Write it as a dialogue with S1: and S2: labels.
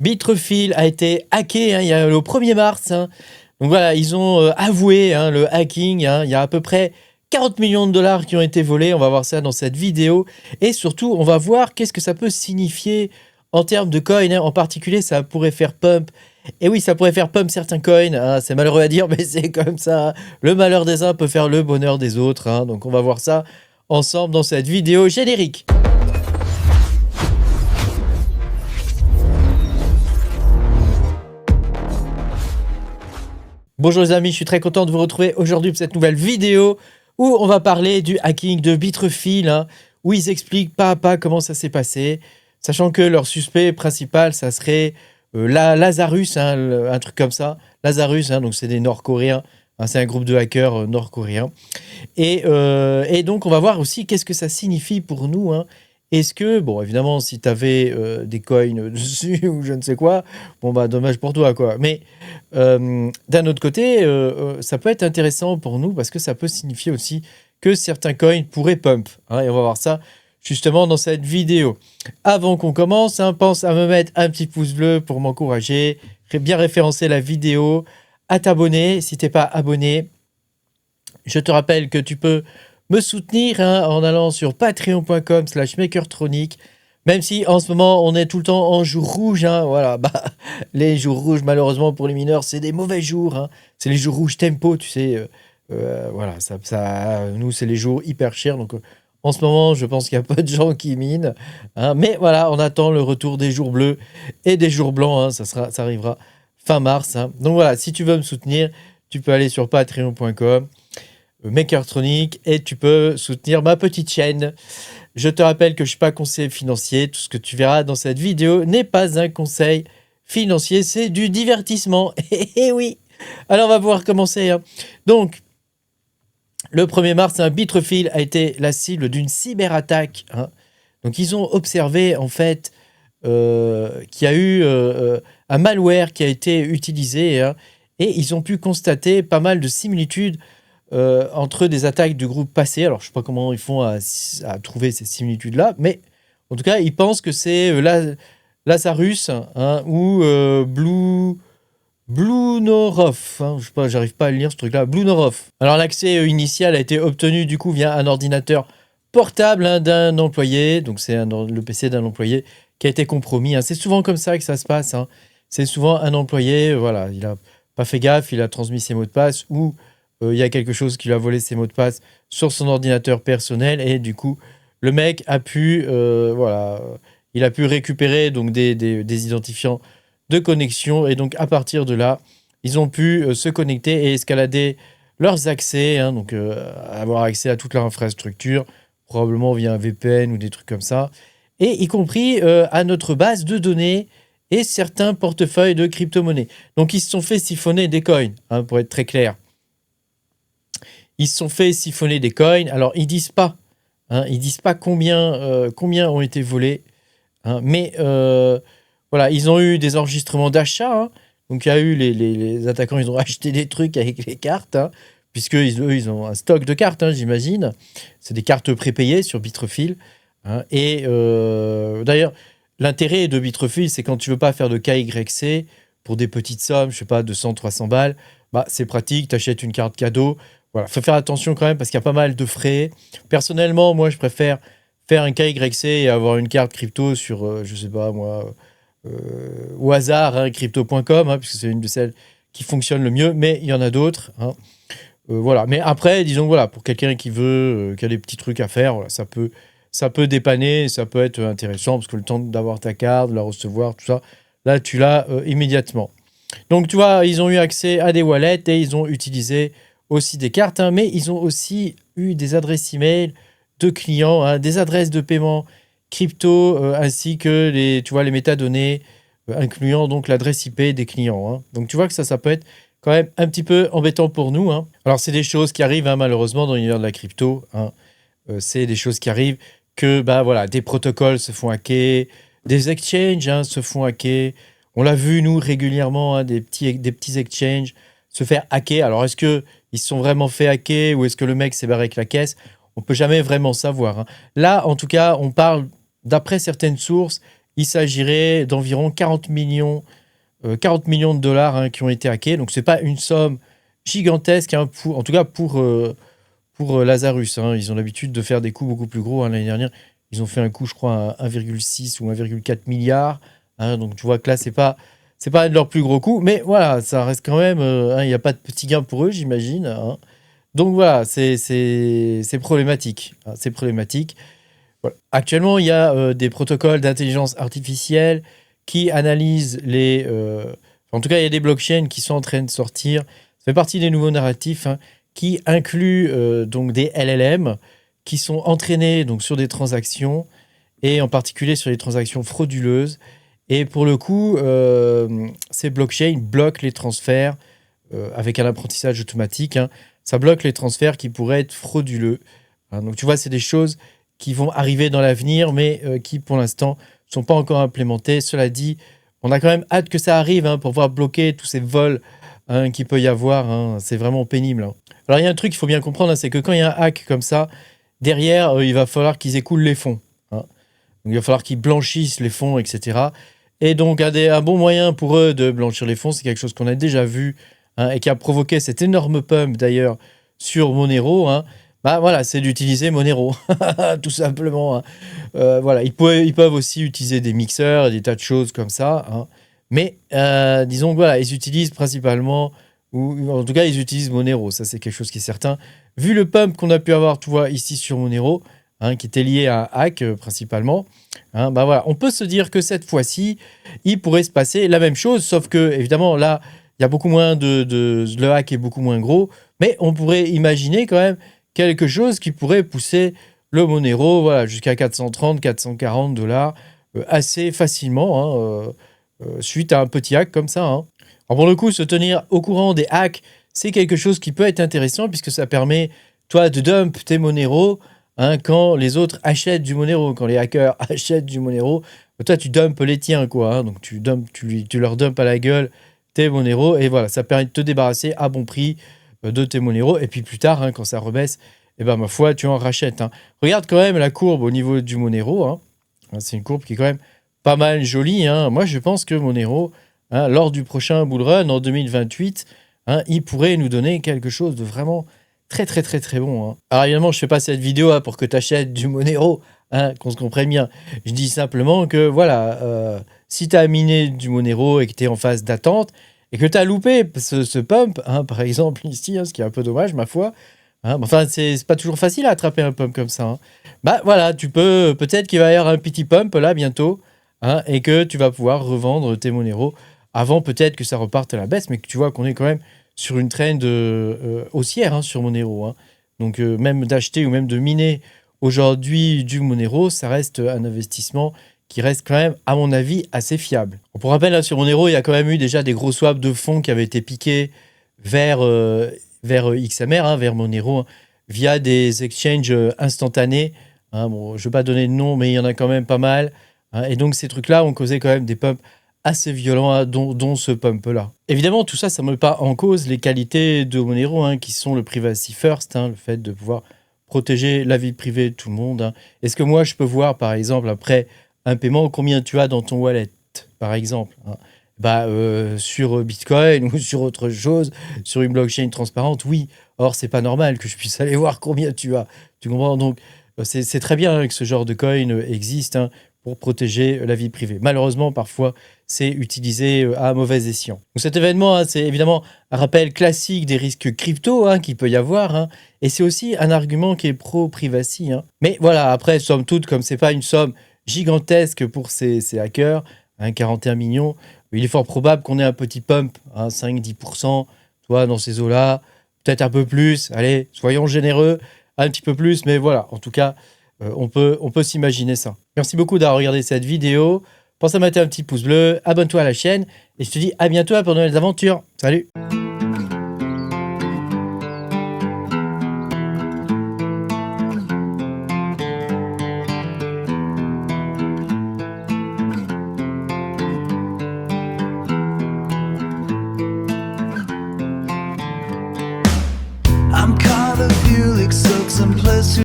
S1: Bitrefill a été hacké il y a le 1er mars. Donc voilà, ils ont avoué le hacking. Il y a à peu près 40 millions de dollars qui ont été volés. On va voir ça dans cette vidéo. Et surtout, on va voir qu'est-ce que ça peut signifier en termes de coins. En particulier, ça pourrait faire pump. Et oui, ça pourrait faire pump certains coins. C'est malheureux à dire, mais c'est comme ça. Le malheur des uns peut faire le bonheur des autres. Donc on va voir ça ensemble dans cette vidéo générique. Bonjour les amis, je suis très content de vous retrouver aujourd'hui pour cette nouvelle vidéo où on va parler du hacking de Bitrefill, où ils expliquent pas à pas comment ça s'est passé, sachant que leur suspect principal, ça serait Lazarus, un truc comme ça. Lazarus, donc c'est des Nord-Coréens, c'est un groupe de hackers nord-coréens. Et donc on va voir aussi qu'est-ce que ça signifie pour nous. Est-ce que, bon, évidemment, si tu avais des coins dessus ou je ne sais quoi, bon, bah, dommage pour toi, quoi. Mais d'un autre côté, ça peut être intéressant pour nous parce que ça peut signifier aussi que certains coins pourraient pump. Et on va voir ça justement dans cette vidéo. Avant qu'on commence, pense à me mettre un petit pouce bleu pour m'encourager, bien référencer la vidéo, à t'abonner si tu n'es pas abonné. Je te rappelle que tu peux me soutenir en allant sur patreon.com/makertronic. Même si en ce moment on est tout le temps en jour rouge, voilà, les jours rouges malheureusement pour les mineurs c'est des mauvais jours, c'est les jours rouges tempo, tu sais, voilà, nous c'est les jours hyper chers, donc en ce moment je pense qu'il y a peu de gens qui minent, mais voilà, on attend le retour des jours bleus et des jours blancs, ça arrivera fin mars, donc voilà, si tu veux me soutenir, tu peux aller sur patreon.com. Makertronic et tu peux soutenir ma petite chaîne. Je te rappelle que je ne suis pas conseiller financier. Tout ce que tu verras dans cette vidéo n'est pas un conseil financier, c'est du divertissement. Et oui. Alors on va pouvoir commencer. Donc, le 1er mars, Bitrefill a été la cible d'une cyberattaque. Donc ils ont observé en fait qu'il y a eu un malware qui a été utilisé et ils ont pu constater pas mal de similitudes entre des attaques du groupe passé. Alors, je ne sais pas comment ils font à trouver ces similitudes-là, mais en tout cas, ils pensent que c'est Lazarus ou Bluenorov. Je sais pas, j'arrive pas à lire ce truc-là. Bluenorov. Alors, l'accès initial a été obtenu du coup via un ordinateur portable d'un employé. Donc, c'est le PC d'un employé qui a été compromis. C'est souvent comme ça que ça se passe. C'est souvent un employé, voilà, il n'a pas fait gaffe, il a transmis ses mots de passe ou il y a quelque chose qui lui a volé ses mots de passe sur son ordinateur personnel et du coup le mec a pu il a pu récupérer donc des identifiants de connexion et donc à partir de là ils ont pu se connecter et escalader leurs accès, donc avoir accès à toute leur infrastructure probablement via un VPN ou des trucs comme ça, et y compris à notre base de données et certains portefeuilles de crypto-monnaies. Donc ils se sont fait siphonner des coins, pour être très clair. Ils se sont fait siphonner des coins. Alors, ils disent pas combien ont été volés. Mais voilà, ils ont eu des enregistrements d'achat. Donc, il y a eu les attaquants, ils ont acheté des trucs avec les cartes. Puisqu'eux, ils ont un stock de cartes, j'imagine. C'est des cartes prépayées sur Bitrefill. Et d'ailleurs, l'intérêt de Bitrefill, c'est quand tu veux pas faire de KYC pour des petites sommes, je sais pas, 200, 300 balles, c'est pratique, tu achètes une carte cadeau. Voilà, faut faire attention quand même parce qu'il y a pas mal de frais. Personnellement, moi, je préfère faire un KYC et avoir une carte crypto sur, je sais pas moi, au hasard, crypto.com, puisque c'est une de celles qui fonctionne le mieux, mais il y en a d'autres. Voilà, mais après, disons, voilà, pour quelqu'un qui veut, qui a des petits trucs à faire, voilà, ça peut dépanner, ça peut être intéressant parce que le temps d'avoir ta carte, de la recevoir, tout ça, là, tu l'as immédiatement. Donc, tu vois, ils ont eu accès à des wallets et ils ont utilisé aussi des cartes, mais ils ont aussi eu des adresses email de clients, des adresses de paiement crypto, ainsi que les métadonnées, incluant donc l'adresse IP des clients. Donc tu vois que ça peut être quand même un petit peu embêtant pour nous. Alors c'est des choses qui arrivent malheureusement dans l'univers de la crypto. C'est des choses qui arrivent que des protocoles se font hacker, des exchanges se font hacker. On l'a vu nous régulièrement, des petits exchanges se faire hacker. Alors est-ce que ils se sont vraiment fait hacker ou est-ce que le mec s'est barré avec la caisse? On peut jamais vraiment savoir. Là, en tout cas, on parle, d'après certaines sources, il s'agirait d'environ 40 millions de dollars hein, qui ont été hackés. Donc, c'est pas une somme gigantesque, hein, en tout cas pour Lazarus. Hein. Ils ont l'habitude de faire des coups beaucoup plus gros. Hein. L'année dernière, ils ont fait un coup, je crois, à 1,6 ou 1,4 milliard. Hein. Donc, tu vois que là, c'est pas un de leurs plus gros coups. Mais voilà, ça reste quand même... hein, il n'y a pas de petit gain pour eux, j'imagine. Hein. Donc, voilà, c'est problématique. Hein. C'est problématique. Voilà. Actuellement, il y a des protocoles d'intelligence artificielle qui analysent en tout cas, il y a des blockchains qui sont en train de sortir. Ça fait partie des nouveaux narratifs hein, qui incluent donc des LLM qui sont entraînés donc, sur des transactions et en particulier sur les transactions frauduleuses. Et pour le coup, ces blockchains bloquent les transferts avec un apprentissage automatique. Hein. Ça bloque les transferts qui pourraient être frauduleux. Hein. Donc, tu vois, c'est des choses qui vont arriver dans l'avenir, mais qui, pour l'instant, ne sont pas encore implémentées. Cela dit, on a quand même hâte que ça arrive hein, pour pouvoir bloquer tous ces vols hein, qu'il peut y avoir. Hein. C'est vraiment pénible. Hein. Alors, il y a un truc qu'il faut bien comprendre, hein, c'est que quand il y a un hack comme ça, derrière, il va falloir qu'ils écoulent les fonds. Hein. Donc, il va falloir qu'ils blanchissent les fonds, etc. Et donc, un bon moyen pour eux de blanchir les fonds, c'est quelque chose qu'on a déjà vu hein, et qui a provoqué cette énorme pump, d'ailleurs, sur Monero. Hein. Bah voilà, c'est d'utiliser Monero, tout simplement. Hein. Voilà, ils peuvent aussi utiliser des mixeurs et des tas de choses comme ça. Hein. Mais disons que voilà, ils utilisent principalement, ou en tout cas, ils utilisent Monero. Ça, c'est quelque chose qui est certain. Vu le pump qu'on a pu avoir, tu vois, ici sur Monero, hein, qui était lié à un hack principalement, hein, bah voilà, on peut se dire que cette fois-ci, il pourrait se passer la même chose, sauf que, évidemment, là, il y a beaucoup moins le hack est beaucoup moins gros, mais on pourrait imaginer quand même quelque chose qui pourrait pousser le Monero voilà, jusqu'à 430, 440 dollars assez facilement hein, suite à un petit hack comme ça. Hein. Alors pour le coup, se tenir au courant des hacks, c'est quelque chose qui peut être intéressant puisque ça permet, toi, de dump tes Monero hein, quand les autres achètent du Monero, quand les hackers achètent du Monero. Toi, tu dumpes les tiens, quoi. Hein, donc, tu leur dumpes à la gueule tes Monero et voilà, ça permet de te débarrasser à bon prix de tes Monero. Et puis plus tard, hein, quand ça rebaisse, eh ben, ma foi, tu en rachètes. Hein. Regarde quand même la courbe au niveau du Monero. Hein. C'est une courbe qui est quand même pas mal jolie. Hein. Moi, je pense que Monero, hein, lors du prochain bull run en 2028, hein, il pourrait nous donner quelque chose de vraiment très, très, très, très bon. Hein. Alors, évidemment, je ne fais pas cette vidéo hein, pour que tu achètes du Monero, hein, qu'on se comprenne bien. Je dis simplement que, voilà, si tu as miné du Monero et que tu es en phase d'attente, et que tu as loupé ce pump, hein, par exemple ici, hein, ce qui est un peu dommage, ma foi. Hein, enfin, c'est pas toujours facile à attraper un pump comme ça. Hein. Bah voilà, peut-être qu'il va y avoir un petit pump là bientôt, hein, et que tu vas pouvoir revendre tes Monero avant peut-être que ça reparte à la baisse, mais que tu vois qu'on est quand même sur une trend haussière hein, sur Monero. Hein. Donc même d'acheter ou même de miner aujourd'hui du Monero, ça reste un investissement qui reste quand même, à mon avis, assez fiable. Pour rappel, là, sur Monero, il y a quand même eu déjà des gros swaps de fonds qui avaient été piqués vers XMR, hein, vers Monero, hein, via des exchanges instantanés. Hein, bon, je ne vais pas donner de nom, mais il y en a quand même pas mal. Hein, et donc, ces trucs-là ont causé quand même des pumps assez violents, hein, dont ce pump-là. Évidemment, tout ça, ça ne met pas en cause les qualités de Monero, hein, qui sont le privacy first, hein, le fait de pouvoir protéger la vie privée de tout le monde. Hein. Est-ce que moi, je peux voir, par exemple, après un paiement, combien tu as dans ton wallet, par exemple hein. Bah, sur Bitcoin ou sur autre chose, sur une blockchain transparente, oui. Or, c'est pas normal que je puisse aller voir combien tu as. Tu comprends? Donc, c'est très bien que ce genre de coin existe hein, pour protéger la vie privée. Malheureusement, parfois, c'est utilisé à mauvais escient. Donc, cet événement, hein, c'est évidemment un rappel classique des risques crypto hein, qu'il peut y avoir. Hein, et c'est aussi un argument qui est pro-privacy. Hein. Mais voilà, après, somme toute, comme c'est pas une somme gigantesque pour ces hackers, hein, 41 millions, il est fort probable qu'on ait un petit pump, hein, 5-10%, toi, dans ces eaux-là, peut-être un peu plus, allez, soyons généreux, un petit peu plus, mais voilà, en tout cas, on peut s'imaginer ça. Merci beaucoup d'avoir regardé cette vidéo, pense à mettre un petit pouce bleu, abonne-toi à la chaîne, et je te dis à bientôt pour de nouvelles aventures. Salut!